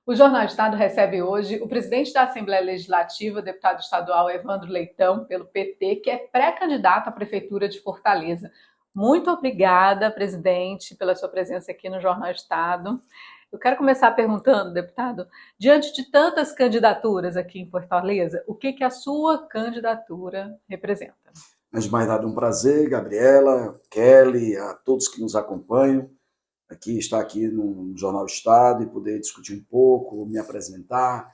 O Jornal Estado recebe hoje o presidente da Assembleia Legislativa, deputado estadual Evandro Leitão, pelo PT, que é pré-candidato à Prefeitura de Fortaleza. Muito obrigada, presidente, pela sua presença aqui no Jornal Estado. Eu quero começar perguntando, deputado, diante de tantas candidaturas aqui em Fortaleza, o que a sua candidatura representa? Antes de mais nada, um prazer, Gabriela, Kelly, a todos que nos acompanham. Estar aqui no Jornal Estado e poder discutir um pouco, me apresentar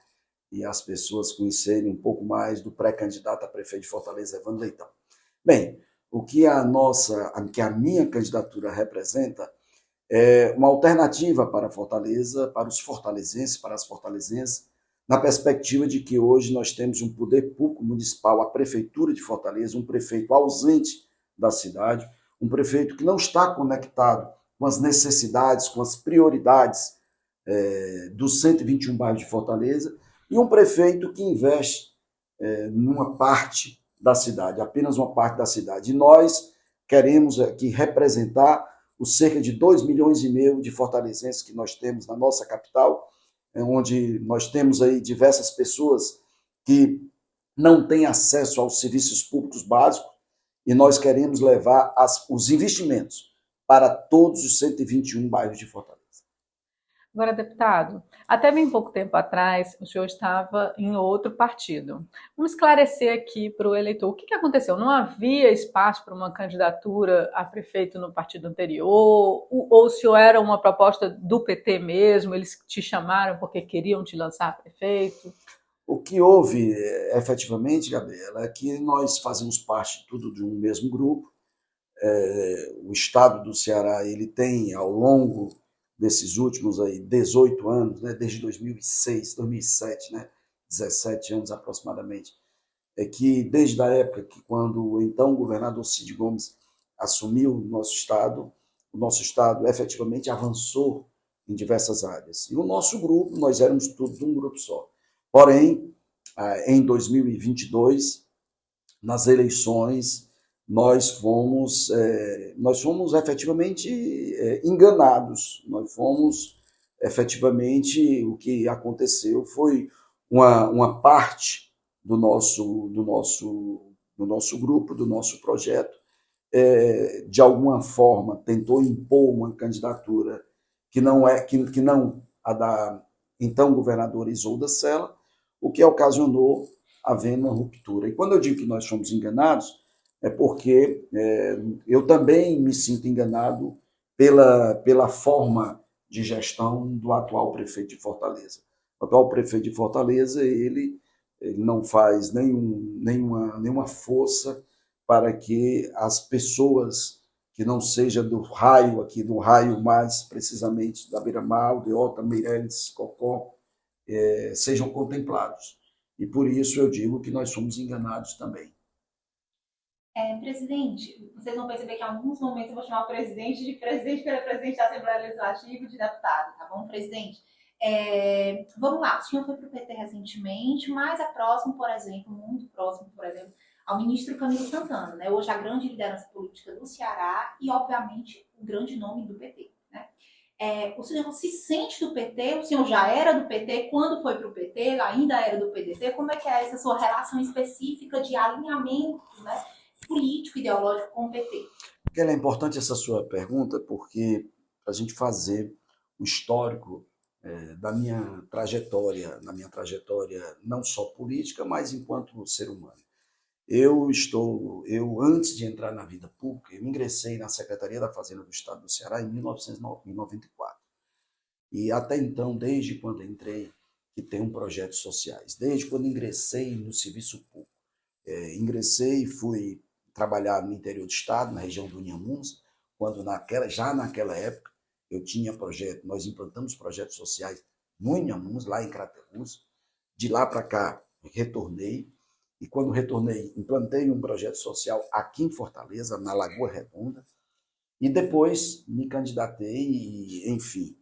e as pessoas conhecerem um pouco mais do pré-candidato a prefeito de Fortaleza, Evandro Leitão. Bem, que a minha candidatura representa é uma alternativa para Fortaleza, para os fortalezenses, para as fortalezenses, na perspectiva de que hoje nós temos um poder público municipal, a Prefeitura de Fortaleza, um prefeito ausente da cidade, um prefeito que não está conectado com as necessidades, com as prioridades dos 121 bairros de Fortaleza, e um prefeito que investe numa parte da cidade, apenas uma parte da cidade. E nós queremos aqui representar os cerca de 2,5 milhões de fortalezenses que nós temos na nossa capital, onde nós temos aí diversas pessoas que não têm acesso aos serviços públicos básicos, e nós queremos levar os investimentos para todos os 121 bairros de Fortaleza. Agora, deputado, até bem pouco tempo atrás, o senhor estava em outro partido. Vamos esclarecer aqui para o eleitor o que aconteceu. Não havia espaço para uma candidatura a prefeito no partido anterior? Ou o senhor era uma proposta do PT mesmo? Eles te chamaram porque queriam te lançar a prefeito? O que houve, efetivamente, Gabriela, é que nós fazemos parte tudo de um mesmo grupo. O estado do Ceará ele tem, ao longo desses últimos aí 18 anos, né, desde 2006, 2007, né, 17 anos aproximadamente, é que desde a época que quando o então governador Cid Gomes assumiu o nosso estado efetivamente avançou em diversas áreas. E o nosso grupo, nós éramos tudo de um grupo só. Porém, em 2022, nas eleições, nós fomos efetivamente enganados. Nós fomos efetivamente o que aconteceu foi uma parte do nosso grupo, do nosso projeto, de alguma forma tentou impor uma candidatura que não a da então governadora Isolda Sela, o que ocasionou havendo uma ruptura. E quando eu digo que nós fomos enganados, é porque eu também me sinto enganado pela forma de gestão do atual prefeito de Fortaleza. O atual prefeito de Fortaleza, ele não faz nenhuma força para que as pessoas que não seja do raio aqui, do raio mais precisamente da Beira-Mar, Aldeota, Meireles, Cocó, sejam contemplados. E por isso eu digo que nós somos enganados também. Presidente, vocês vão perceber que em alguns momentos eu vou chamar o presidente de presidente, pela presidente da Assembleia Legislativa e de deputado, tá bom, presidente? Vamos lá, o senhor foi para o PT recentemente, mas é próximo, por exemplo, muito próximo, por exemplo, ao ministro Camilo Santana, né? Hoje a grande liderança política do Ceará e, obviamente, o grande nome do PT, né? O senhor se sente do PT? O senhor já era do PT? Quando foi para o PT? Ainda era do PDT? Como é que é essa sua relação específica de alinhamento, né, político, ideológico com o PT? É importante essa sua pergunta, porque a gente fazer um histórico na minha trajetória não só política, mas enquanto ser humano. Eu antes de entrar na vida pública, eu ingressei na Secretaria da Fazenda do Estado do Ceará em 1994. E até então, desde quando entrei, que tenho projetos sociais. Desde quando ingressei no serviço público. Ingressei e fui trabalhar no interior do estado, na região do Inhamuns, quando já naquela época eu tinha projeto, nós implantamos projetos sociais no Inhamuns, lá em Crateús. De lá para cá, retornei, e quando retornei, implantei um projeto social aqui em Fortaleza, na Lagoa Redonda, e depois me candidatei e, enfim,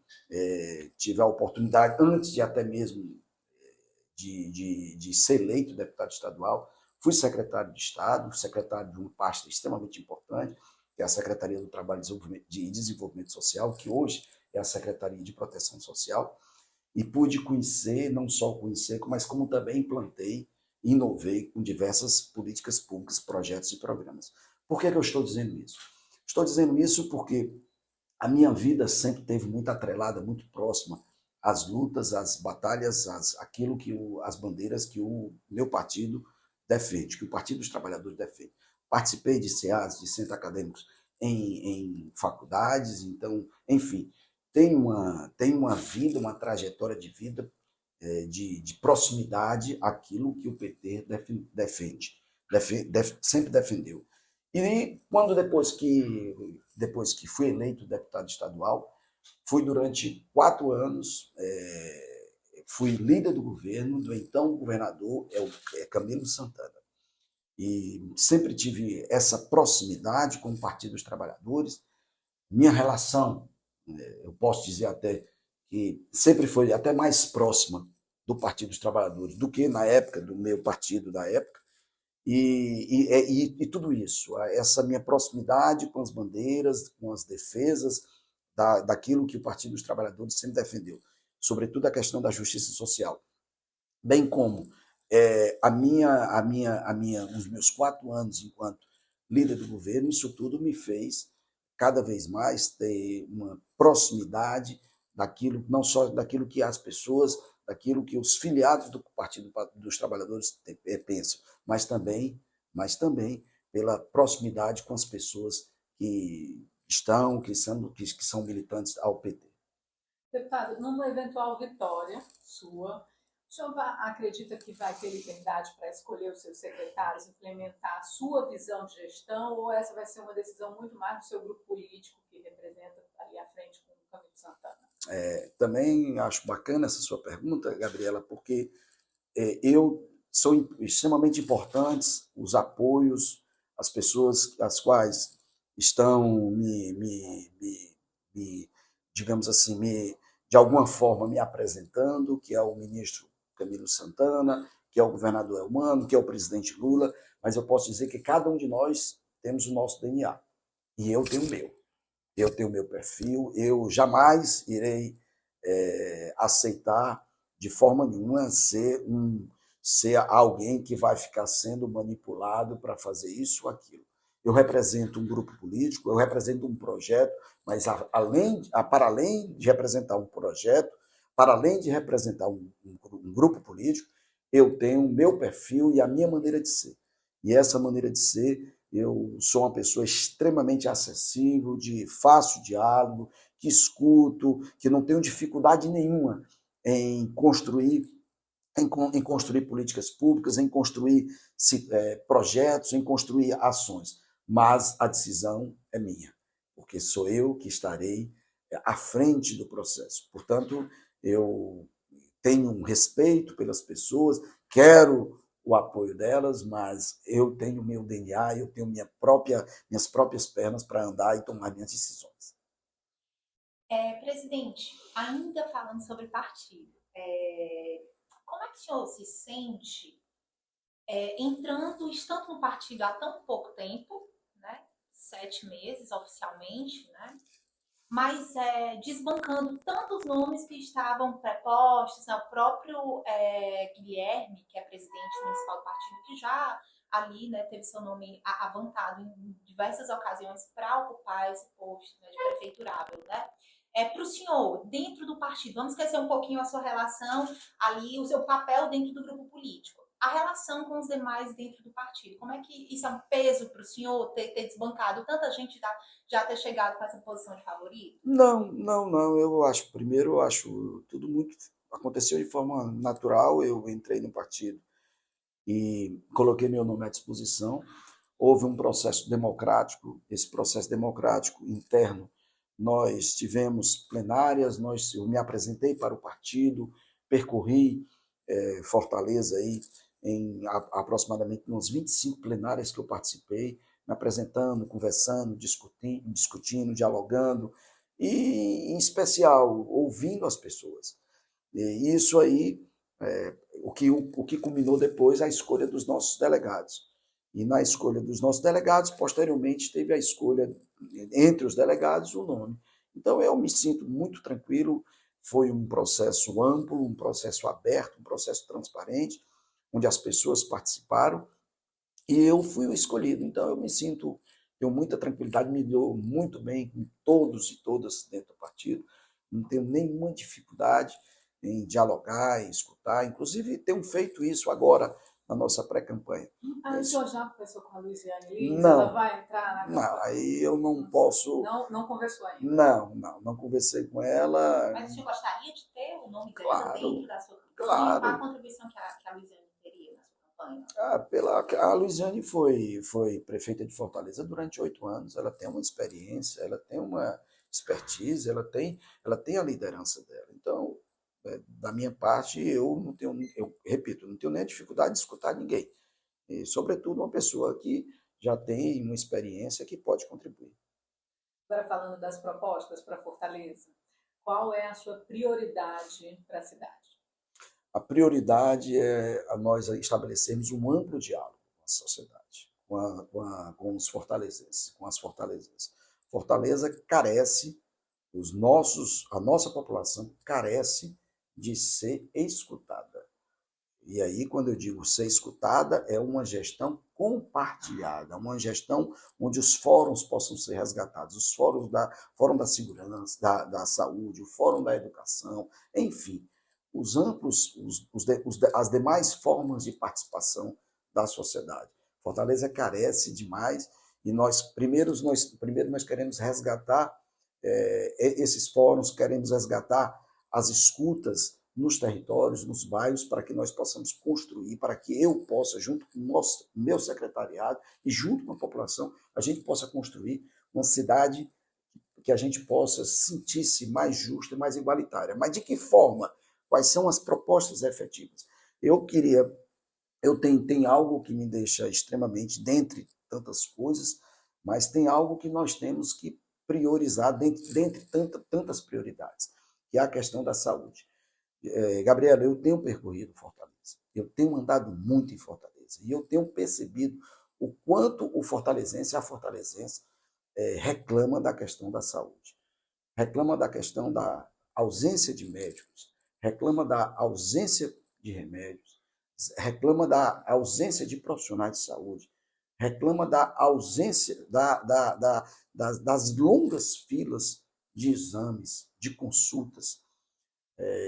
tive a oportunidade, antes de até mesmo de ser eleito deputado estadual, fui secretário de Estado, secretário de uma pasta extremamente importante, que é a Secretaria do Trabalho e Desenvolvimento Social, que hoje é a Secretaria de Proteção Social. e pude conhecer, não só conhecer, mas como também implantei e inovei com diversas políticas públicas, projetos e programas. Por que eu estou dizendo isso? Estou dizendo isso porque a minha vida sempre teve muito atrelada, muito próxima às lutas, às batalhas, aquilo que as bandeiras que o meu partido defende, que o Partido dos Trabalhadores defende. Participei de CEAs, de centros acadêmicos em faculdades, então, enfim, tem uma vida, uma trajetória de vida de proximidade àquilo que o PT sempre defendeu. E quando depois que fui eleito deputado estadual, fui durante 4 anos, fui líder do governo do então governador Camilo Santana. E sempre tive essa proximidade com o Partido dos Trabalhadores. Minha relação, eu posso dizer até que sempre foi até mais próxima do Partido dos Trabalhadores do que na época do meu partido da época. E tudo isso, essa minha proximidade com as bandeiras, com as defesas daquilo que o Partido dos Trabalhadores sempre defendeu, sobretudo a questão da justiça social, bem como os meus 4 anos enquanto líder do governo, isso tudo me fez cada vez mais ter uma proximidade daquilo, não só daquilo que as pessoas, daquilo que os filiados do Partido dos Trabalhadores pensam, mas também pela proximidade com as pessoas que são militantes ao PT. Deputado, numa eventual vitória sua, o senhor acredita que vai ter liberdade para escolher os seus secretários, implementar a sua visão de gestão, ou essa vai ser uma decisão muito mais do seu grupo político que representa ali à frente com o Camilo Santana? Também acho bacana essa sua pergunta, Gabriela, porque são extremamente importantes os apoios, as pessoas as quais estão digamos assim, de alguma forma me apresentando, que é o ministro Camilo Santana, que é o governador Elmano, que é o presidente Lula, mas eu posso dizer que cada um de nós temos o nosso DNA, e eu tenho o meu. Eu tenho o meu perfil, eu jamais irei aceitar de forma nenhuma ser alguém que vai ficar sendo manipulado para fazer isso ou aquilo. Eu represento um grupo político, eu represento um projeto, mas para além de representar um projeto, para além de representar um grupo político, eu tenho o meu perfil e a minha maneira de ser. E essa maneira de ser, eu sou uma pessoa extremamente acessível, de fácil diálogo, que escuto, que não tenho dificuldade nenhuma em construir políticas públicas, em construir projetos, em construir ações. Mas a decisão é minha, porque sou eu que estarei à frente do processo. Portanto, eu tenho um respeito pelas pessoas, quero o apoio delas, mas eu tenho meu DNA, eu tenho minhas próprias pernas para andar e tomar minhas decisões. Presidente, ainda falando sobre partido, como é que o senhor se sente estando no partido há tão pouco tempo, né? 7 meses oficialmente, né? Mas desbancando tantos nomes que estavam prepostos, né? O próprio Guilherme, que é presidente municipal do partido, que já ali, né, teve seu nome avantado em diversas ocasiões para ocupar esse posto, né, de prefeiturável, né? Para o senhor, dentro do partido, vamos esquecer um pouquinho a sua relação ali, o seu papel dentro do grupo político. A relação com os demais dentro do partido, como é que isso é um peso para o senhor ter desbancado tanta gente já ter chegado com essa posição de favorito? Não. Eu acho tudo aconteceu de forma natural. Eu entrei no partido e coloquei meu nome à disposição. Houve um processo democrático, esse processo democrático interno. Nós tivemos plenárias, eu me apresentei para o partido, percorri Fortaleza aí, em aproximadamente uns 25 plenárias que eu participei, me apresentando, conversando, discutindo, dialogando, e, em especial, ouvindo as pessoas. E isso aí, o que culminou depois a escolha dos nossos delegados. E na escolha dos nossos delegados, posteriormente, teve a escolha, entre os delegados, o nome. Então, eu me sinto muito tranquilo, foi um processo amplo, um processo aberto, um processo transparente, onde as pessoas participaram e eu fui o escolhido. Então, eu me sinto, tenho muita tranquilidade, me dou muito bem com todos e todas dentro do partido, não tenho nenhuma dificuldade em dialogar, em escutar, inclusive tenho feito isso agora na nossa pré-campanha. O senhor já conversou com a Luiziane Lins? Não, ela vai entrar na campanha? Não, aí eu não posso... Não conversou ainda? Não conversei com ela. Mas o senhor gostaria de ter o nome dela Claro, dentro da sua campanha? claro. Qual a contribuição que a Luiziane teria na sua campanha? A Luiziane foi prefeita de Fortaleza durante 8 anos, ela tem uma experiência, ela tem uma expertise, ela tem a liderança dela. Então, da minha parte, eu repito, não tenho nem dificuldade de escutar ninguém. E, sobretudo, uma pessoa que já tem uma experiência que pode contribuir. Agora, falando das propostas para Fortaleza, qual é a sua prioridade para a cidade? A prioridade é nós estabelecermos um amplo diálogo com a sociedade, com os fortalezenses, com as fortalezenses. Fortaleza carece, a nossa população carece de ser escutada. E aí, quando eu digo ser escutada, é uma gestão compartilhada, uma gestão onde os fóruns possam ser resgatados, os fórum da segurança, da saúde, o fórum da educação, enfim, os amplos, as demais formas de participação da sociedade. Fortaleza carece demais e primeiro nós queremos resgatar esses fóruns, queremos resgatar as escutas nos territórios, nos bairros, para que nós possamos construir, para que eu possa, junto com o meu secretariado e junto com a população, a gente possa construir uma cidade que a gente possa sentir-se mais justa, mais igualitária. Mas de que forma? Quais são as propostas efetivas? Eu tenho algo que me deixa extremamente, dentre tantas coisas, mas tem algo que nós temos que priorizar dentre tantas prioridades, que é a questão da saúde. Gabriela, eu tenho percorrido Fortaleza, eu tenho andado muito em Fortaleza e eu tenho percebido o quanto o fortalezense e a fortalezense reclama da questão da saúde, reclama da questão da ausência de médicos, reclama da ausência de remédios, reclama da ausência de profissionais de saúde, reclama da ausência das longas filas de exames, de consultas.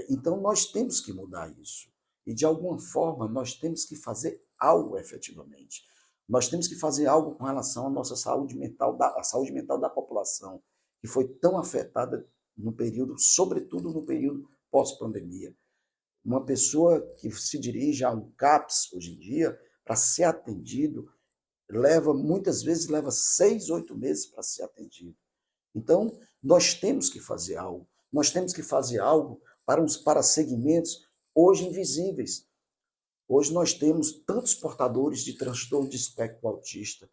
Então, nós temos que mudar isso. E, de alguma forma, nós temos que fazer algo efetivamente. Nós temos que fazer algo com relação à nossa saúde mental, a saúde mental da população, que foi tão afetada no período, sobretudo no período pós-pandemia. Uma pessoa que se dirige a um CAPS, hoje em dia, para ser atendido, muitas vezes leva 6, 8 meses para ser atendido. Então, nós temos que fazer algo. Nós temos que fazer algo para segmentos hoje invisíveis. Hoje nós temos tantos portadores de transtorno de espectro autista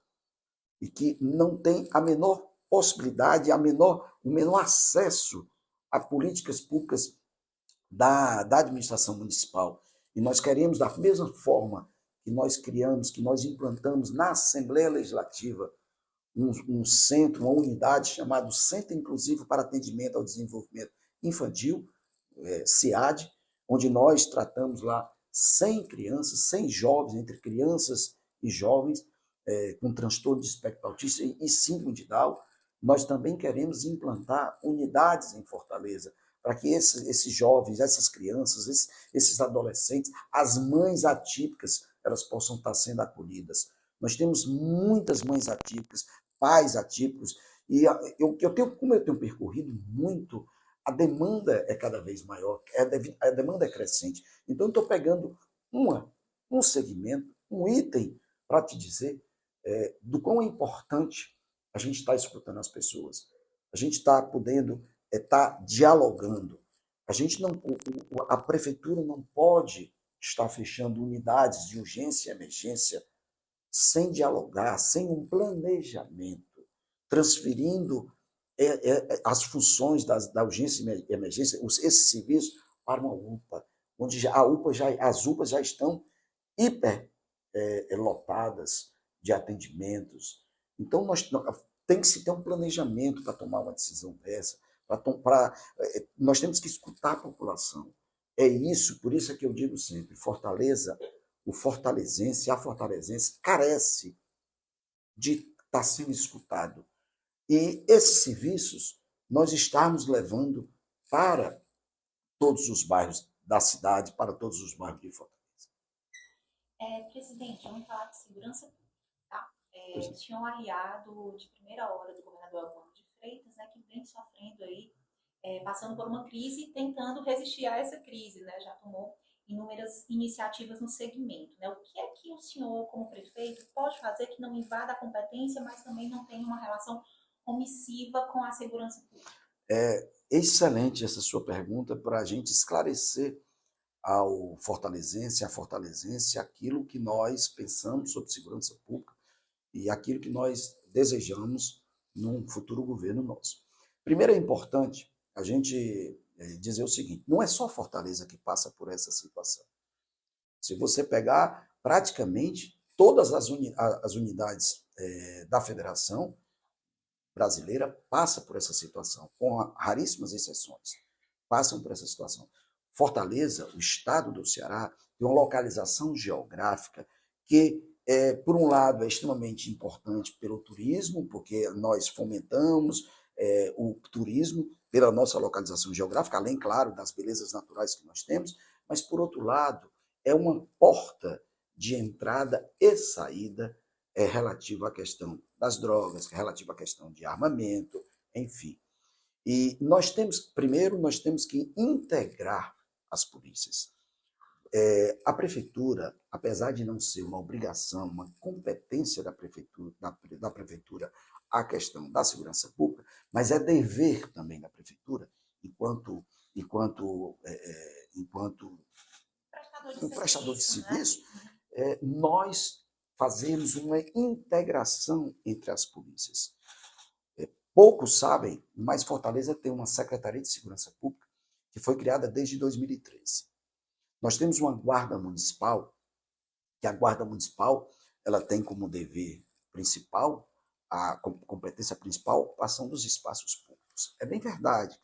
e que não têm a menor possibilidade, o menor acesso a políticas públicas da administração municipal. E nós queremos, da mesma forma que nós criamos, que nós implantamos na Assembleia Legislativa, um centro, uma unidade chamada Centro Inclusivo para Atendimento ao Desenvolvimento Infantil, CIAD, onde nós tratamos lá 100 crianças, 100 jovens, entre crianças e jovens, com transtorno de espectro autista e síndrome de Down. Nós também queremos implantar unidades em Fortaleza, para que esses jovens, essas crianças, esses adolescentes, as mães atípicas, elas possam estar sendo acolhidas. Nós temos muitas mães atípicas, pais atípicos, e como eu tenho percorrido muito, a demanda é cada vez maior, a demanda é crescente. Então, eu estou pegando um segmento, um item, para te dizer do quão é importante a gente estar escutando as pessoas. A gente está podendo estar dialogando. A prefeitura não pode estar fechando unidades de urgência e emergência sem dialogar, sem um planejamento, transferindo as funções da urgência e emergência, esses serviços, para uma UPA, onde as UPAs já estão lotadas de atendimentos. Então, tem que se ter um planejamento para tomar uma decisão dessa, Nós temos que escutar a população. É isso, por isso é que eu digo sempre, Fortaleza, o fortalezense, a fortalezense carece de estar sendo escutado. E esses serviços nós estamos levando para todos os bairros da cidade, para todos os bairros de Fortaleza. Presidente, vamos falar de segurança pública, tá? Tinha um aliado de primeira hora do governador Evandro de Freitas, né, que vem sofrendo aí, passando por uma crise e tentando resistir a essa crise, né? Já tomou inúmeras iniciativas no segmento, né? O que é que o senhor, como prefeito, pode fazer que não invada a competência, mas também não tenha uma relação omissiva com a segurança pública? É excelente essa sua pergunta para a gente esclarecer ao fortalezense, à fortalezense, aquilo que nós pensamos sobre segurança pública e aquilo que nós desejamos num futuro governo nosso. Primeiro é importante a gente dizer o seguinte, não é só Fortaleza que passa por essa situação. Se você pegar praticamente todas as unidades da federação brasileira passa por essa situação, com raríssimas exceções, passam por essa situação. Fortaleza, o estado do Ceará, tem uma localização geográfica que, por um lado, é extremamente importante pelo turismo, porque nós fomentamos o turismo pela nossa localização geográfica, além, claro, das belezas naturais que nós temos, mas, por outro lado, é uma porta de entrada e saída relativa à questão das drogas, relativa à questão de armamento, enfim. E primeiro, nós temos que integrar as polícias. A prefeitura, apesar de não ser uma obrigação, uma competência da prefeitura a questão da segurança pública, mas é dever também da prefeitura, enquanto um prestador de serviço, nós fazemos uma integração entre as polícias. Poucos sabem, mas Fortaleza tem uma Secretaria de Segurança Pública que foi criada desde 2013. Nós temos uma guarda municipal, que a guarda municipal ela tem como dever principal, a competência principal, a ocupação dos espaços públicos. É bem verdade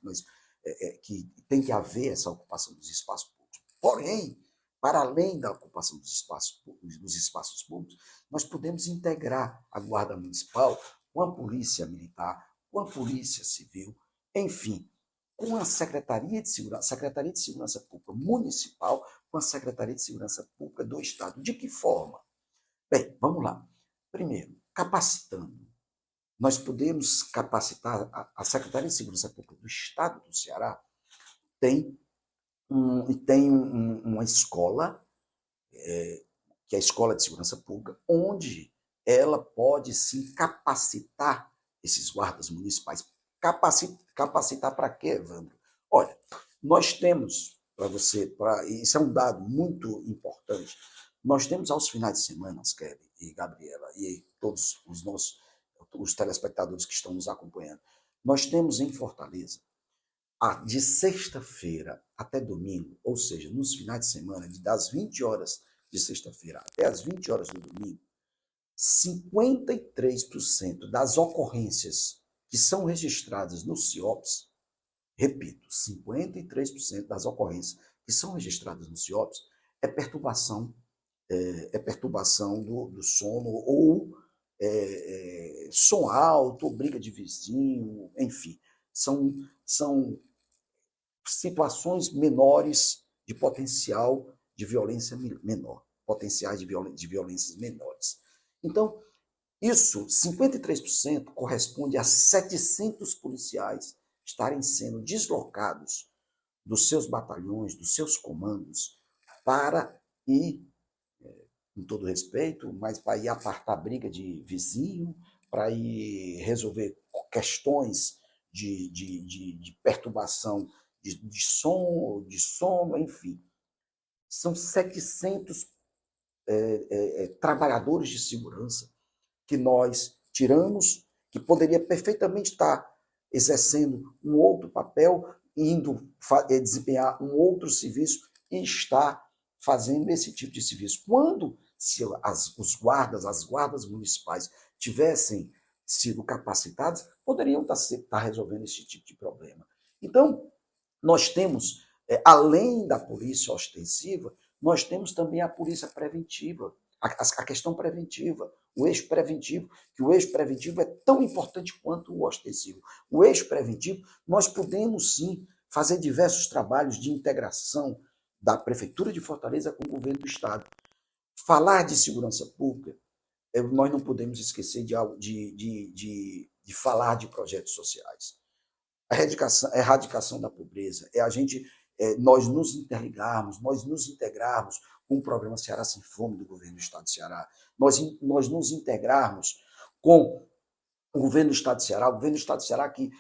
que tem que haver essa ocupação dos espaços públicos. Porém, para além da ocupação dos espaços públicos, nós podemos integrar a guarda municipal com a polícia militar, com a polícia civil, enfim, com a Secretaria de Segurança Pública Municipal, com a Secretaria de Segurança Pública do Estado. De que forma? Bem, vamos lá. Primeiro, capacitando. Nós podemos capacitar, a Secretaria de Segurança Pública do Estado do Ceará tem uma escola, que é a Escola de Segurança Pública, onde ela pode sim capacitar esses guardas municipais. Capacitar para quê, Evandro? Olha, nós temos, isso é um dado muito importante, nós temos aos finais de semana, Kelly e Gabriela, e todos os telespectadores que estão nos acompanhando, nós temos em Fortaleza, de sexta-feira até domingo, ou seja, nos finais de semana, das 20 horas de sexta-feira até as 20 horas do domingo, 53% das ocorrências que são registradas no CIOPS, repito, 53% das ocorrências que são registradas no CIOPS é perturbação do sono ou som alto, ou briga de vizinho, enfim, são situações menores de potencial de violência menor, potenciais de violências menores. Então, isso, 53%, corresponde a 700 policiais estarem sendo deslocados dos seus batalhões, dos seus comandos, para ir, com todo respeito, mas para ir apartar briga de vizinho, para ir resolver questões de perturbação de som, de sono, enfim. São 700 trabalhadores de segurança que nós tiramos, que poderia perfeitamente estar exercendo um outro papel, indo desempenhar um outro serviço e está fazendo esse tipo de serviço. Quando se as guardas municipais tivessem sido capacitadas, poderiam estar resolvendo esse tipo de problema. Então, nós temos, além da polícia ostensiva, nós temos também a polícia preventiva, a questão preventiva, o eixo preventivo, que o eixo preventivo é tão importante quanto o ostensivo. O eixo preventivo, nós podemos sim fazer diversos trabalhos de integração da Prefeitura de Fortaleza com o governo do Estado. Falar de segurança pública, nós não podemos esquecer de falar de projetos sociais. A erradicação da pobreza, nós nos interligarmos, nós nos integrarmos com o programa Ceará Sem Fome do governo do Estado do Ceará, nós nos integrarmos com o governo do Estado do Ceará, o governo do Estado do Ceará que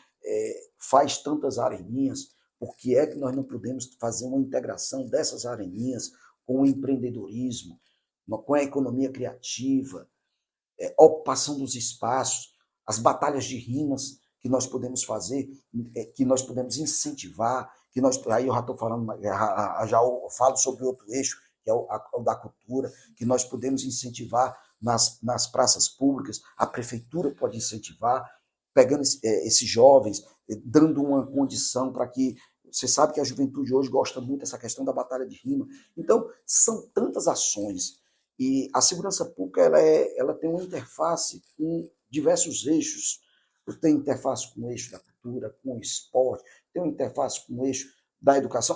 faz tantas areninhas, por que é que nós não podemos fazer uma integração dessas areninhas com o empreendedorismo, com a economia criativa, ocupação dos espaços, as batalhas de rimas que nós podemos fazer, que nós podemos incentivar, aí eu já estou falando, já falo sobre outro eixo, que é o da cultura, que nós podemos incentivar nas praças públicas, a prefeitura pode incentivar, pegando esses jovens, dando uma condição para que, você sabe que a juventude hoje gosta muito dessa questão da batalha de rima. Então, são tantas ações. E a segurança pública ela tem uma interface com diversos eixos. Tem interface com o eixo da cultura, com o esporte, tem uma interface com o eixo da educação,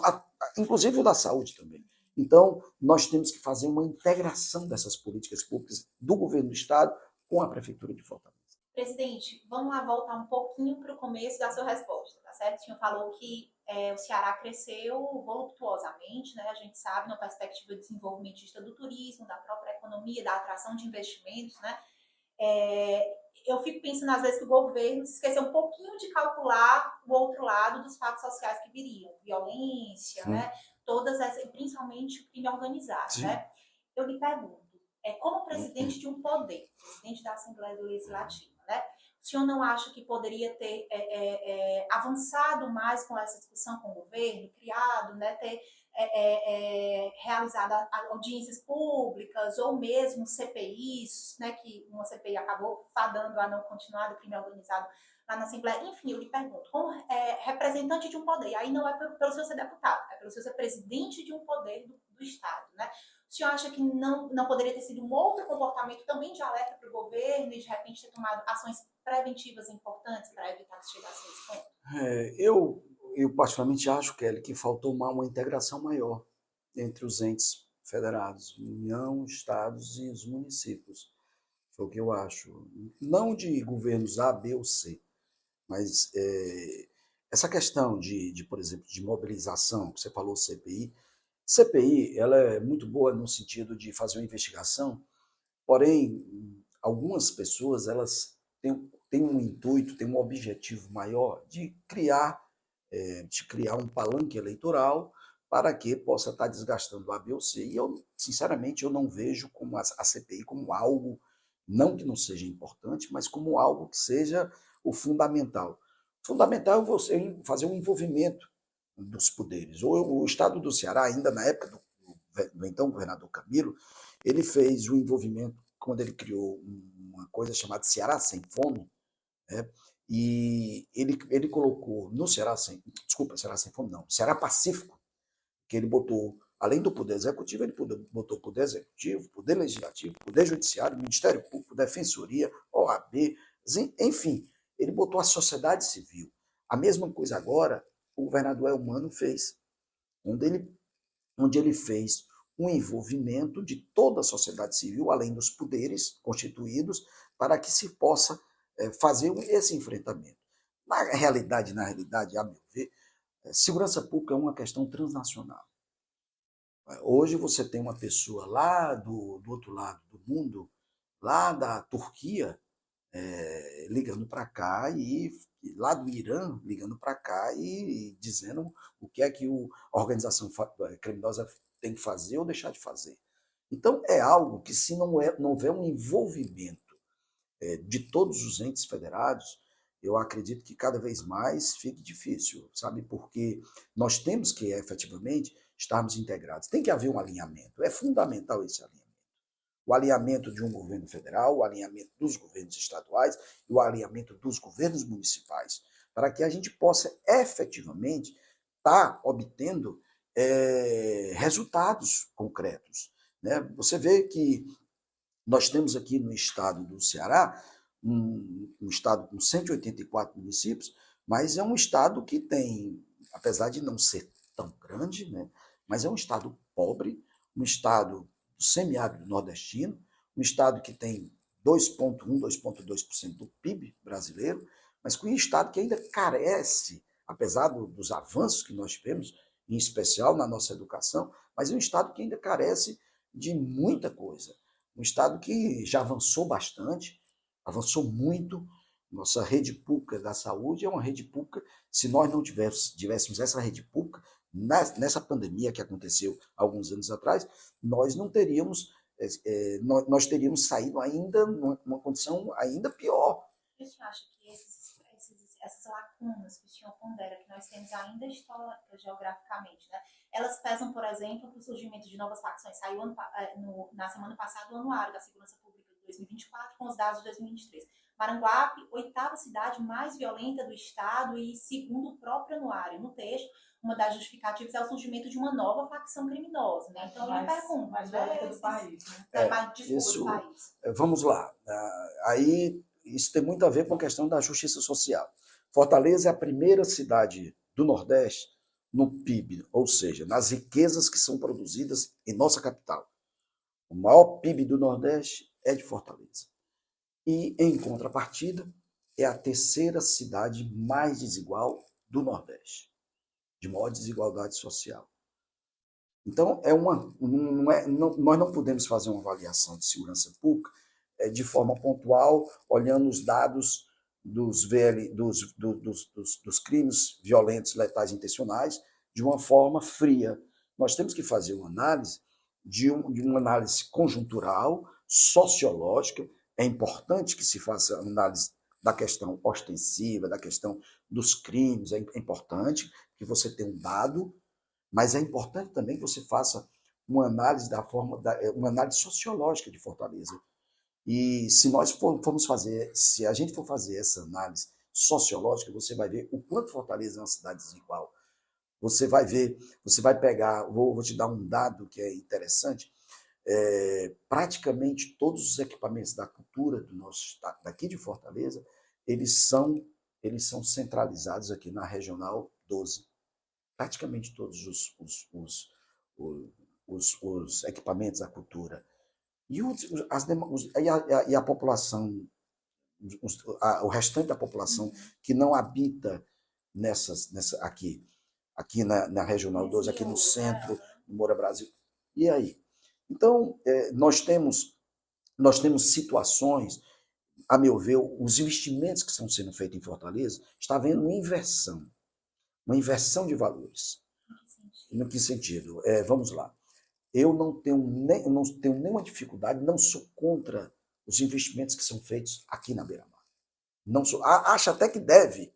inclusive o da saúde também. Então, nós temos que fazer uma integração dessas políticas públicas do governo do Estado com a Prefeitura de Fortaleza. Presidente, vamos lá voltar um pouquinho para o começo da sua resposta, tá certo? O senhor falou que o Ceará cresceu voluptuosamente, né? A gente sabe, na perspectiva desenvolvimentista do turismo, da própria economia, da atração de investimentos, né? Eu fico pensando, às vezes, que o governo se esqueceu um pouquinho de calcular o outro lado dos fatos sociais que viriam. Violência, né? Todas essas, principalmente o crime organizado, né? Eu lhe pergunto, como presidente de um poder, presidente da Assembleia Legislativa, né? O senhor não acha que poderia ter avançado mais com essa discussão com o governo, criado, né, ter realizado audiências públicas ou mesmo CPIs, né, que uma CPI acabou fadando a não continuar do crime organizado lá na Assembleia? Enfim, eu lhe pergunto, como representante de um poder, aí não é pelo senhor ser deputado, é pelo senhor ser presidente de um poder do Estado, né? O senhor acha que não poderia ter sido um outro comportamento também de alerta para o governo e, de repente, ter tomado ações preventivas importantes para evitar que chegasse a esse ponto? Eu particularmente acho, Kelly, que faltou uma integração maior entre os entes federados, União, Estados e os municípios. Foi o que eu acho. Não de governos A, B ou C, mas essa questão por exemplo, de mobilização, que você falou CPI, ela é muito boa no sentido de fazer uma investigação, porém, algumas pessoas, elas têm um intuito, têm um objetivo maior de criar um palanque eleitoral para que possa estar desgastando a B ou C. E eu, sinceramente, eu não vejo como a CPI como algo, não que não seja importante, mas como algo que seja o fundamental. Fundamental é você fazer um envolvimento dos poderes. O Estado do Ceará, ainda na época do então governador Camilo, ele fez o envolvimento quando ele criou uma coisa chamada Ceará Sem Fome, né? E ele colocou no Ceará Sem Fome não, Ceará Pacífico, que ele botou, além do Poder Executivo, ele botou Poder Executivo, Poder Legislativo, Poder Judiciário, Ministério Público, Defensoria, OAB, enfim, ele botou a sociedade civil. A mesma coisa agora o governador Elmano fez, onde ele fez um envolvimento de toda a sociedade civil, além dos poderes constituídos, para que se possa fazer esse enfrentamento. Na realidade, a meu ver, segurança pública é uma questão transnacional. Hoje você tem uma pessoa lá do outro lado do mundo, lá da Turquia, ligando para cá, e lá do Irã ligando para cá e dizendo o que é que a organização criminosa tem que fazer ou deixar de fazer. Então, é algo que, se não houver um envolvimento de todos os entes federados, eu acredito que cada vez mais fique difícil, sabe? Porque nós temos que, efetivamente, estarmos integrados. Tem que haver um alinhamento. É fundamental esse alinhamento. O alinhamento de um governo federal, o alinhamento dos governos estaduais e o alinhamento dos governos municipais, para que a gente possa efetivamente estar obtendo resultados concretos, né? Você vê que nós temos aqui no estado do Ceará, um estado com 184 municípios, mas é um estado que tem, apesar de não ser tão grande, né, mas é um estado pobre, um estado do semiárido nordestino, um estado que tem 2,1%, 2,2% do PIB brasileiro, mas com um estado que ainda carece, apesar dos avanços que nós tivemos, em especial na nossa educação, mas é um estado que ainda carece de muita coisa. Um estado que já avançou bastante, avançou muito. Nossa rede pública da saúde é uma rede pública. Se nós não tivéssemos essa rede pública, nessa pandemia que aconteceu alguns anos atrás, nós não teríamos, nós teríamos saído ainda numa condição ainda pior. Você acha que essas lacunas que o senhor pondera, que nós temos ainda históricas geograficamente, né? Elas pesam, por exemplo, para o surgimento de novas facções. Saiu na semana passada o Anuário da Segurança Pública de 2024 com os dados de 2023. Maranguape, 8ª cidade mais violenta do estado e, segundo o próprio Anuário, no texto, uma das justificativas é o surgimento de uma nova facção criminosa, né? Então, eu lhe pergunto, mais violenta do país, né? Mais disputa do país. Vamos lá. Aí, isso tem muito a ver com a questão da justiça social. Fortaleza é a primeira cidade do Nordeste no PIB, ou seja, nas riquezas que são produzidas em nossa capital. O maior PIB do Nordeste é de Fortaleza. E, em contrapartida, é a terceira cidade mais desigual do Nordeste, de maior desigualdade social. Então, nós não podemos fazer uma avaliação de segurança pública de forma pontual, olhando os dados dos crimes violentos, letais intencionais, de uma forma fria. Nós temos que fazer uma análise de uma análise conjuntural, sociológica. É importante que se faça análise da questão ostensiva, da questão dos crimes, é importante que você tenha um dado, mas é importante também que você faça uma análise uma análise sociológica de Fortaleza. E se se a gente for fazer essa análise sociológica, você vai ver o quanto Fortaleza é uma cidade desigual. Você vai ver, você vai pegar, vou te dar um dado que é interessante, praticamente todos os equipamentos da cultura do nosso estado, daqui de Fortaleza, eles são centralizados aqui na Regional 12. Praticamente todos os equipamentos da cultura. E a população, o restante da população que não habita aqui na Regional 12, aqui no centro, no Moura Brasil. E aí? Então, nós temos situações, a meu ver, os investimentos que estão sendo feitos em Fortaleza, está havendo uma inversão de valores. No que sentido? Vamos lá. Eu não tenho nenhuma dificuldade, não sou contra os investimentos que são feitos aqui na Beira-Mar. Acho até que deve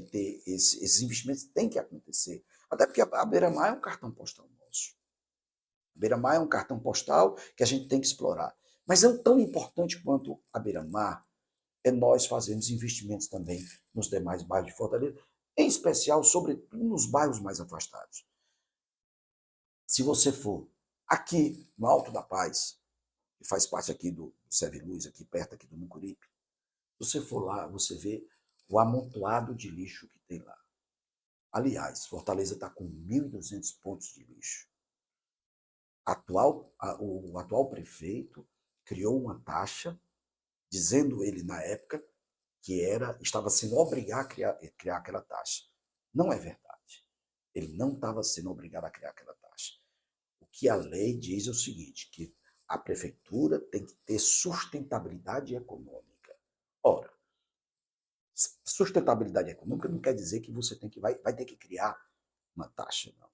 ter esses investimentos, tem que acontecer. Até porque a Beira-Mar é um cartão postal nosso. A Beira-Mar é um cartão postal que a gente tem que explorar. Mas é tão importante quanto a Beira-Mar é nós fazermos investimentos também nos demais bairros de Fortaleza, em especial, sobretudo, nos bairros mais afastados. Se você for aqui no Alto da Paz, que faz parte aqui do Serviluz, aqui perto aqui do Mucuripe, se você for lá, você vê o amontoado de lixo que tem lá. Aliás, Fortaleza está com 1.200 pontos de lixo. O atual prefeito criou uma taxa, dizendo ele na época que estava sendo obrigado a criar aquela taxa. Não é verdade. Ele não estava sendo obrigado a criar aquela taxa. O que a lei diz é o seguinte, que a prefeitura tem que ter sustentabilidade econômica. Ora, sustentabilidade econômica não quer dizer que você vai ter que criar uma taxa, não.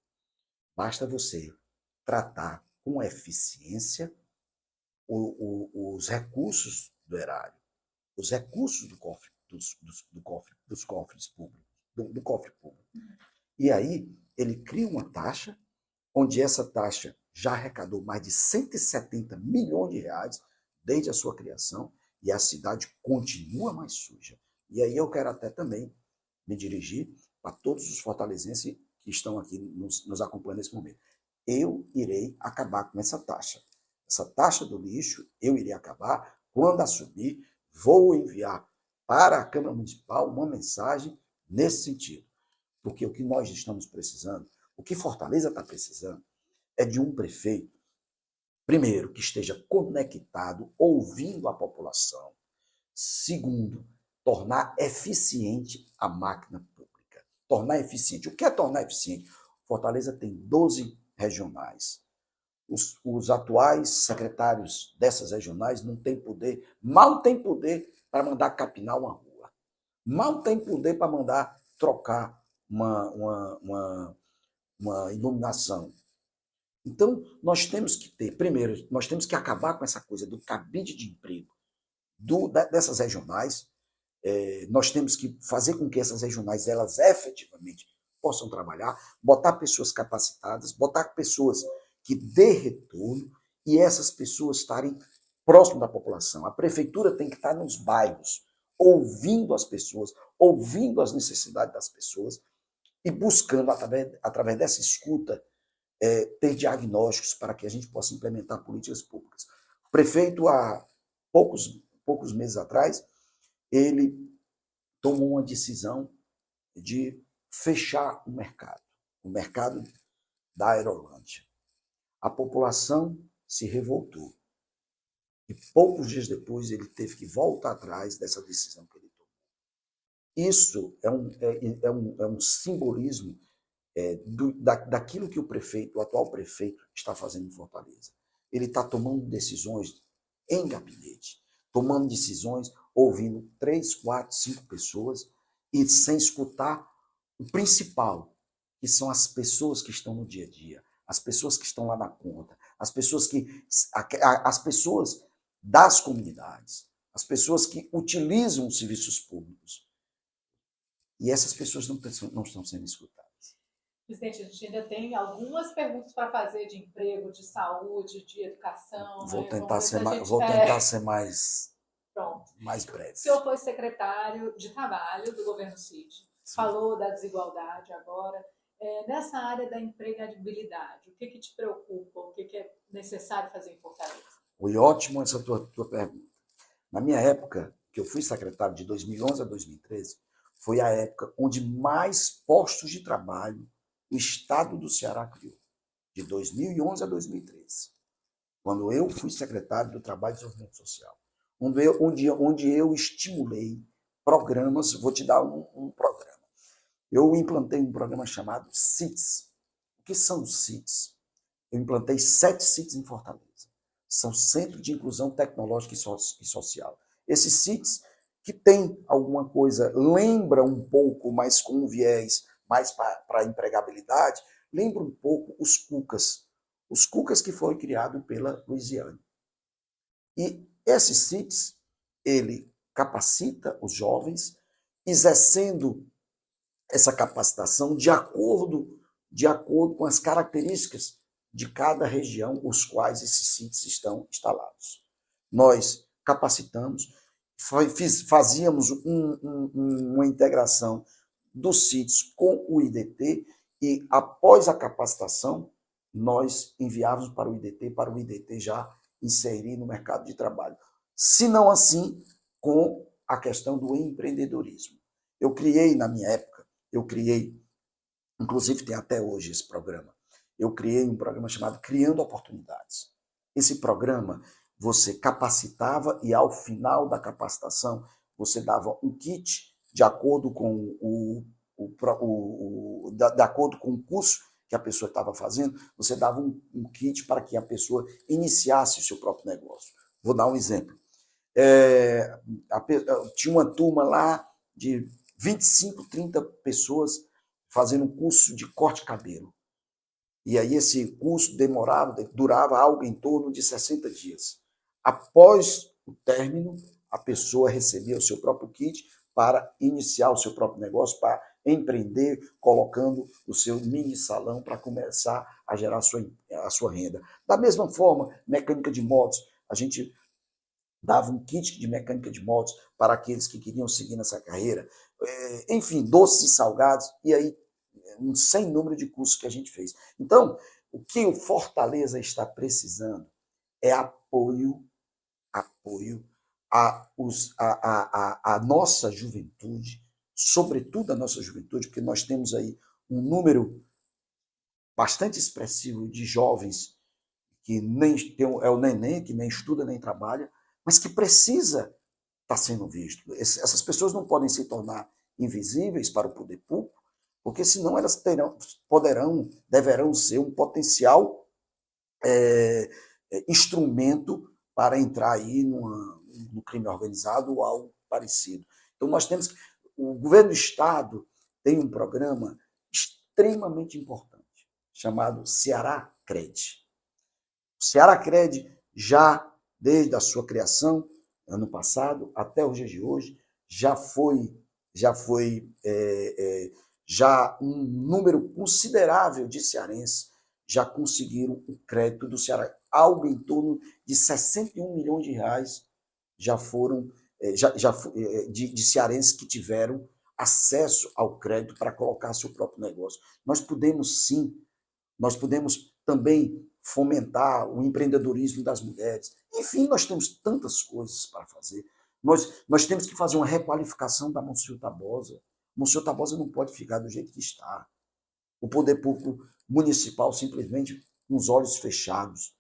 Basta você tratar com eficiência os recursos do erário, os recursos dos cofres públicos, do cofre público. E aí ele cria uma taxa, onde essa taxa já arrecadou mais de 170 milhões de reais desde a sua criação, e a cidade continua mais suja. E aí eu quero até também me dirigir para todos os fortalezenses que estão aqui nos acompanhando nesse momento. Eu irei acabar com essa taxa. Essa taxa do lixo eu irei acabar. Quando assumir, vou enviar para a Câmara Municipal uma mensagem nesse sentido. Porque o que nós estamos precisando, o que Fortaleza está precisando, é de um prefeito, primeiro, que esteja conectado, ouvindo a população. Segundo, tornar eficiente a máquina pública. Tornar eficiente. O que é tornar eficiente? Fortaleza tem 12 regionais. Os atuais secretários dessas regionais não têm poder, mal têm poder para mandar capinar uma rua. Mal têm poder para mandar trocar uma iluminação. Então, nós temos que ter, primeiro, nós temos que acabar com essa coisa do cabide de emprego dessas regionais. Nós temos que fazer com que essas regionais, elas efetivamente possam trabalhar, botar pessoas capacitadas, botar pessoas que dê retorno e essas pessoas estarem próximo da população. A prefeitura tem que estar nos bairros, ouvindo as pessoas, ouvindo as necessidades das pessoas e buscando, através dessa escuta, ter diagnósticos para que a gente possa implementar políticas públicas. O prefeito, há poucos meses atrás, ele tomou uma decisão de fechar o mercado da Aerolândia. A população se revoltou. E poucos dias depois ele teve que voltar atrás dessa decisão que ele tomou. Isso é um simbolismo daquilo que o atual prefeito está fazendo em Fortaleza. Ele está tomando decisões em gabinete, tomando decisões, ouvindo 3, 4, 5 pessoas e sem escutar o principal, que são as pessoas que estão no dia a dia, as pessoas que estão lá na ponta, as pessoas das comunidades, as pessoas que utilizam os serviços públicos. E essas pessoas não estão sendo escutadas. Presidente, a gente ainda tem algumas perguntas para fazer de emprego, de saúde, de educação. Vou né? tentar ser mais breve. O senhor foi secretário de Trabalho do governo Cid. Falou da desigualdade agora. Nessa área da empregabilidade, o que te preocupa? O que é necessário fazer em Fortaleza? Foi ótimo essa tua pergunta. Na minha época, que eu fui secretário de 2011 a 2013, foi a época onde mais postos de trabalho o estado do Ceará criou, de 2011 a 2013, quando eu fui secretário do Trabalho e Desenvolvimento Social, onde eu estimulei programas. Vou te dar um programa. Eu implantei um programa chamado CITs. O que são os CITs? Eu implantei 7 CITs em Fortaleza. São Centros de Inclusão Tecnológica e Social. Esses CITs, que tem alguma coisa, lembra um pouco, mas com um viés mais para a empregabilidade, lembra um pouco os CUCAs. Os CUCAs que foi criado pela Luiziane. E esses CITs, ele capacita os jovens, exercendo essa capacitação de acordo com as características de cada região, os quais esses CITs estão instalados. Nós capacitamos, fazíamos uma integração dos CITs com o IDT e, após a capacitação, nós enviávamos para o IDT já inserir no mercado de trabalho. Se não assim, com a questão do empreendedorismo. Eu criei, na minha época, inclusive tem até hoje esse programa, eu criei um programa chamado Criando Oportunidades. Esse programa, você capacitava e, ao final da capacitação, você dava um kit de acordo com de acordo com o curso que a pessoa estava fazendo, você dava um kit para que a pessoa iniciasse o seu próprio negócio. Vou dar um exemplo. Tinha uma turma lá de 25, 30 pessoas fazendo um curso de corte de cabelo. E aí esse curso durava algo em torno de 60 dias. Após o término, a pessoa recebia o seu próprio kit para iniciar o seu próprio negócio, para empreender, colocando o seu mini salão para começar a gerar a sua renda. Da mesma forma, mecânica de motos, a gente dava um kit de mecânica de motos para aqueles que queriam seguir nessa carreira. Enfim, doces e salgados, e aí um sem número de cursos que a gente fez. Então, o que o Fortaleza está precisando é apoio à nossa juventude, sobretudo a nossa juventude, porque nós temos aí um número bastante expressivo de jovens que nem tem, é o neném, que nem estuda nem trabalha, mas que precisa estar sendo visto. Essas pessoas não podem se tornar invisíveis para o poder público, porque senão elas deverão ser um potencial instrumento para entrar aí no crime organizado ou algo parecido. Então nós temos que, o governo do estado tem um programa extremamente importante chamado Ceará Cred. O Ceará Cred já desde a sua criação ano passado até os dias de hoje já um número considerável de cearenses já conseguiram o crédito do Ceará. Algo em torno de 61 milhões de reais já foram de cearenses que tiveram acesso ao crédito para colocar seu próprio negócio. Nós podemos também fomentar o empreendedorismo das mulheres. Enfim, nós temos tantas coisas para fazer. Nós temos que fazer uma requalificação da Monsenhor Tabosa. Monsenhor Tabosa não pode ficar do jeito que está. O poder público municipal simplesmente com os olhos fechados.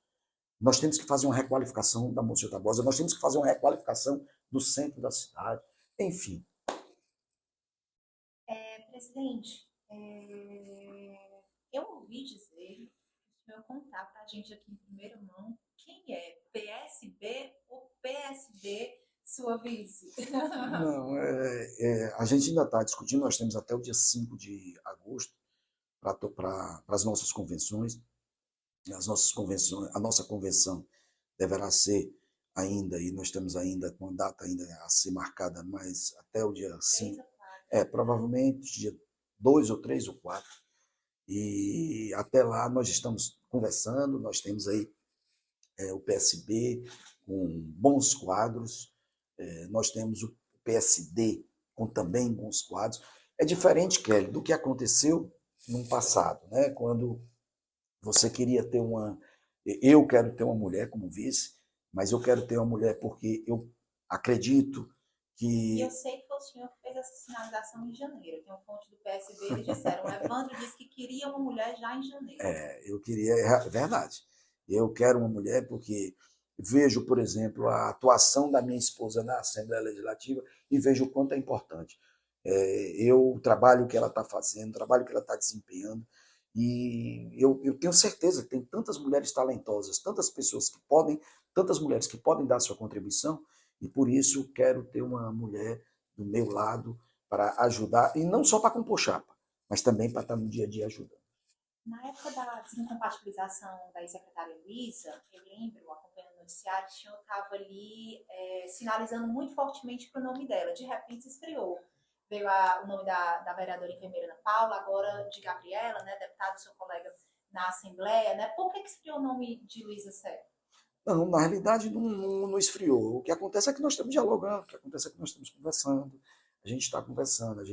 Nós temos que fazer uma requalificação da Monsenhor Tabosa, nós temos que fazer uma requalificação do centro da cidade. Enfim. Presidente, eu ouvi dizer, o senhor contar para a gente aqui em primeira mão, quem é PSB ou PSD sua vice? Não, a gente ainda está discutindo, nós temos até o dia 5 de agosto para as nossas convenções. A nossa convenção deverá ser ainda, e nós temos ainda uma data ainda a ser marcada, mas até o dia 5. Provavelmente dia 2 ou 3 ou 4. E até lá nós estamos conversando, nós temos aí o PSB com bons quadros, nós temos o PSD com também bons quadros. É diferente, Kelly, do que aconteceu no passado, né? Quando você queria ter eu quero ter uma mulher como vice, mas eu quero ter uma mulher porque eu acredito que... E eu sei que o senhor fez essa sinalização em janeiro. Tem uma fonte do PSB, eles disseram, o Evandro disse que queria uma mulher já em janeiro. Eu queria, é verdade. Eu quero uma mulher porque vejo, por exemplo, a atuação da minha esposa na Assembleia Legislativa e vejo o quanto é importante. O trabalho que ela está fazendo, o trabalho que ela está desempenhando, e eu tenho certeza que tem tantas mulheres talentosas, tantas mulheres que podem dar sua contribuição, e por isso quero ter uma mulher do meu lado para ajudar, e não só para compor chapa, mas também para estar no dia a dia ajudando. Na época da desincompatibilização da ex-secretária Luísa, eu lembro, acompanhando o noticiário, o senhor estava ali sinalizando muito fortemente para o nome dela. De repente se esfriou. Veio o nome da vereadora enfermeira Ana Paula, agora de Gabriela, né, deputado, seu colega na Assembleia. Né? Por que esfriou o nome de Luísa Sé? Não, na realidade não esfriou. O que acontece é que nós estamos dialogando, o que acontece é que nós estamos conversando. A gente está conversando,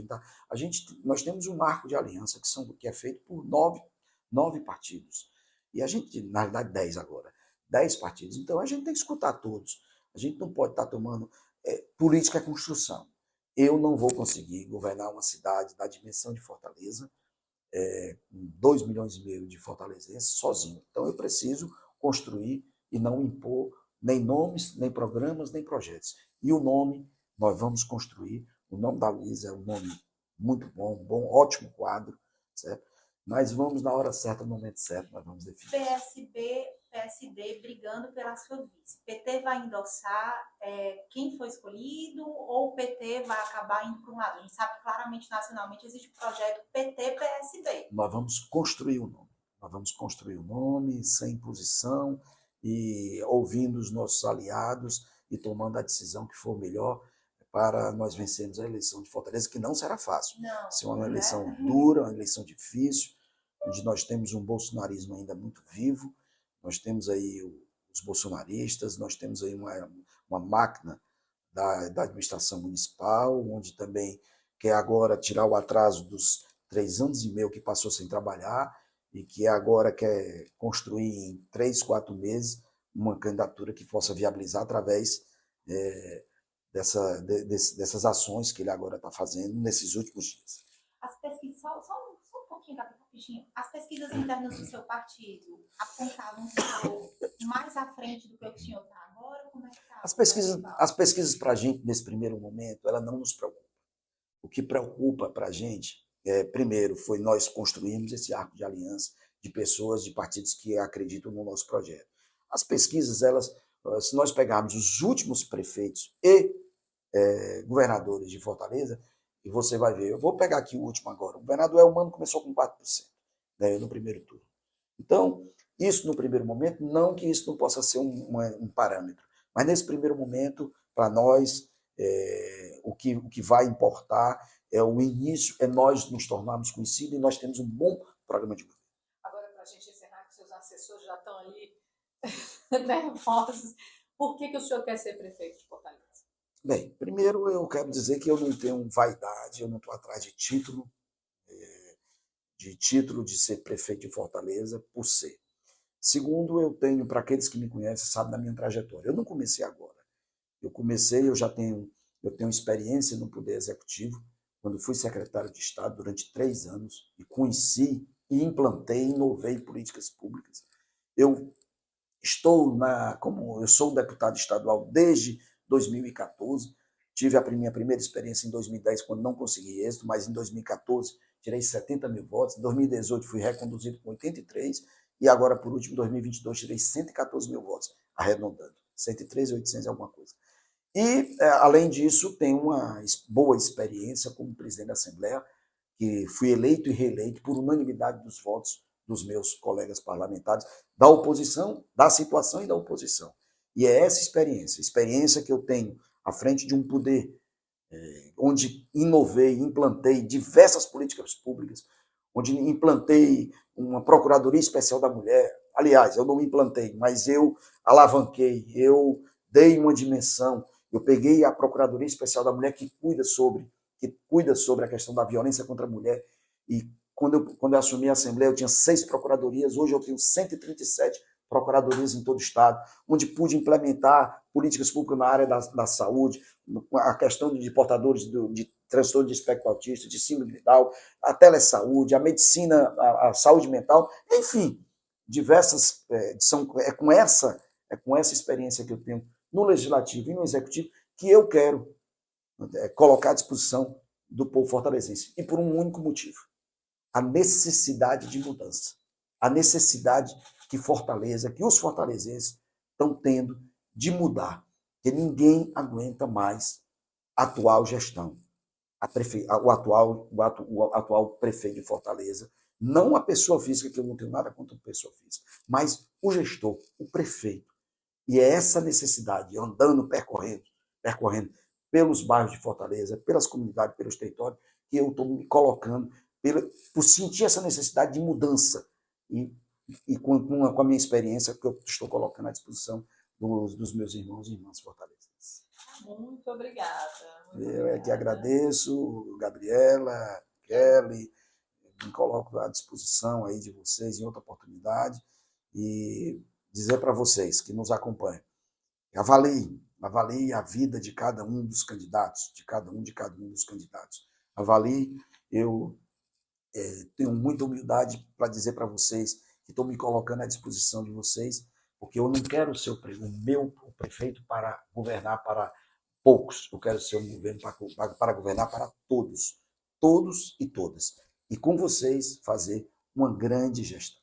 nós temos um marco de aliança que é feito por nove partidos. E a gente, na realidade, 10 agora. 10 partidos. Então, a gente tem que escutar todos. A gente não pode estar tomando... política é construção. Eu não vou conseguir governar uma cidade da dimensão de Fortaleza, com 2,5 milhões de fortalezenses, sozinho. Então, eu preciso construir e não impor nem nomes, nem programas, nem projetos. E o nome, nós vamos construir. O nome da Luísa é um nome muito bom, ótimo quadro, certo? Mas vamos na hora certa, no momento certo, nós vamos definir. PSB, PSD brigando pela sua vice. PT vai endossar quem foi escolhido ou o PT vai acabar indo para um lado? A gente sabe que claramente, nacionalmente, existe o projeto PT-PSD. Nós vamos construir o nome. Nós vamos construir o nome sem imposição e ouvindo os nossos aliados e tomando a decisão que for melhor para nós vencermos a eleição de Fortaleza, que não será fácil. Não, será uma eleição dura, uma eleição difícil, onde nós temos um bolsonarismo ainda muito vivo, nós temos aí o os bolsonaristas, nós temos aí uma máquina da administração municipal, onde também quer agora tirar o atraso dos 3 anos e meio que passou sem trabalhar e que agora quer construir em 3, 4 meses uma candidatura que possa viabilizar através dessas ações que ele agora está fazendo nesses últimos dias. As pesquisas, só um pouquinho, rapidinho. As pesquisas internas do seu partido apontavam o senhor mais à frente do que o senhor está agora? Como é que está? As pesquisas para a gente, nesse primeiro momento, ela não nos preocupa. O que preocupa para a gente, primeiro, foi nós construirmos esse arco de aliança de pessoas, de partidos que acreditam no nosso projeto. As pesquisas, se nós pegarmos os últimos prefeitos e governadores de Fortaleza, e você vai ver, eu vou pegar aqui o último agora, o governador Elmano começou com 4%, né, no primeiro turno. Então, isso no primeiro momento, não que isso não possa ser um parâmetro, mas nesse primeiro momento, para nós, o que vai importar é o início, é nós nos tornarmos conhecidos e nós temos um bom programa de governo. Agora, para a gente encerrar, que seus assessores já estão ali nervosos, por que o senhor quer ser prefeito de Fortaleza? Bem, primeiro eu quero dizer que eu não tenho vaidade, eu não estou atrás de título de ser prefeito de Fortaleza por ser. Segundo, eu tenho, para aqueles que me conhecem, sabem da minha trajetória. Eu não comecei agora. Eu tenho experiência no Poder Executivo, quando fui secretário de Estado durante 3 anos e conheci e implantei, inovei políticas públicas. Eu sou deputado estadual desde 2014, tive a minha primeira experiência em 2010, quando não consegui êxito, mas em 2014 tirei 70 mil votos, em 2018 fui reconduzido com 83, e agora, por último, em 2022, tirei 114 mil votos, arredondando, 103.800 e alguma coisa. E, além disso, tenho uma boa experiência como presidente da Assembleia, que fui eleito e reeleito por unanimidade dos votos dos meus colegas parlamentares, da oposição, da situação e da oposição. E é essa experiência que eu tenho à frente de um poder onde inovei, implantei diversas políticas públicas, onde implantei uma Procuradoria Especial da Mulher. Aliás, eu não implantei, mas eu alavanquei, eu dei uma dimensão, eu peguei a Procuradoria Especial da Mulher que cuida sobre a questão da violência contra a mulher, e quando eu assumi a Assembleia, eu tinha 6 procuradorias, hoje eu tenho 137 procuradorias em todo o Estado, onde pude implementar políticas públicas na área da saúde, a questão de portadores de transtorno de espectro autista, de síndrome de Down, a telesaúde, a medicina, a saúde mental, enfim, diversas. É com essa experiência que eu tenho no Legislativo e no Executivo que eu quero colocar à disposição do povo fortalezense. E por um único motivo: a necessidade de mudança, a necessidade que os fortalezenses estão tendo de mudar, que ninguém aguenta mais a atual gestão, o atual prefeito de Fortaleza, não a pessoa física, que eu não tenho nada contra a pessoa física, mas o gestor, o prefeito. E é essa necessidade, andando, percorrendo pelos bairros de Fortaleza, pelas comunidades, pelos territórios, que eu estou me colocando por sentir essa necessidade de mudança e com a minha experiência que eu estou colocando à disposição dos meus irmãos e irmãs fortalezenses. Muito obrigada. Eu é que agradeço, Gabriela, Kelly, me coloco à disposição aí de vocês em outra oportunidade e dizer para vocês que nos acompanham, avalie a vida de cada um dos candidatos, de cada um dos candidatos. Avalie, eu tenho muita humildade para dizer para vocês que estou me colocando à disposição de vocês, porque eu não quero ser o prefeito para governar para poucos, eu quero ser um governo para governar para todos e todas. E com vocês fazer uma grande gestão.